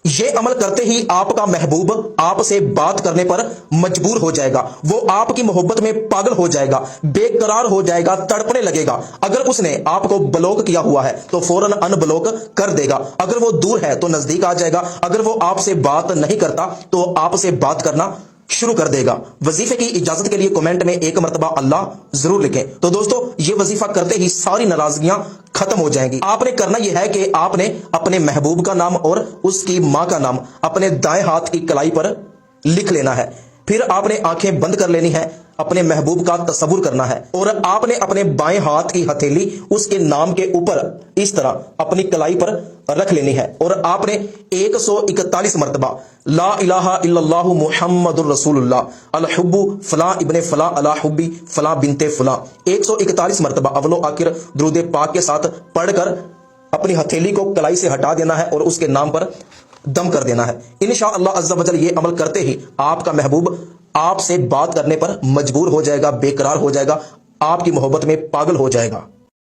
یہ عمل کرتے ہی آپ کا محبوب آپ سے بات کرنے پر مجبور ہو جائے گا، وہ آپ کی محبت میں پاگل ہو جائے گا، بے قرار ہو جائے گا، تڑپنے لگے گا۔ اگر اس نے آپ کو بلاک کیا ہوا ہے تو فوراً ان بلاک کر دے گا، اگر وہ دور ہے تو نزدیک آ جائے گا، اگر وہ آپ سے بات نہیں کرتا تو آپ سے بات کرنا شروع کر دے گا۔ وظیفے کی اجازت کے لیے کمنٹ میں ایک مرتبہ اللہ ضرور لکھیں۔ تو دوستو، یہ وظیفہ کرتے ہی ساری ناراضگیاں ختم ہو جائیں گی۔ آپ نے کرنا یہ ہے کہ آپ نے اپنے محبوب کا نام اور اس کی ماں کا نام اپنے دائیں ہاتھ کی کلائی پر لکھ لینا ہے۔ پھر آپ نے آنکھیں بند کر لینی ہے، اپنے محبوب کا تصور کرنا ہے اور آپ نے اپنے بائیں ہاتھ کی ہتھیلی اس کے نام کے اوپر اس طرح اپنی کلائی پر رکھ لینی ہے اور آپ نے 141 مرتبہ لا الہ الا اللہ محمد الرسول اللہ الحب فلاں ابن فلاں الحبی فلاں بنت فلاں 141 مرتبہ اول و آخر درود پاک کے ساتھ پڑھ کر اپنی ہتھیلی کو کلائی سے ہٹا دینا ہے اور اس کے نام پر دم کر دینا ہے۔ انشاءاللہ عز و جل یہ عمل کرتے ہی آپ کا محبوب آپ سے بات کرنے پر مجبور ہو جائے گا، بے قرار ہو جائے گا، آپ کی محبت میں پاگل ہو جائے گا۔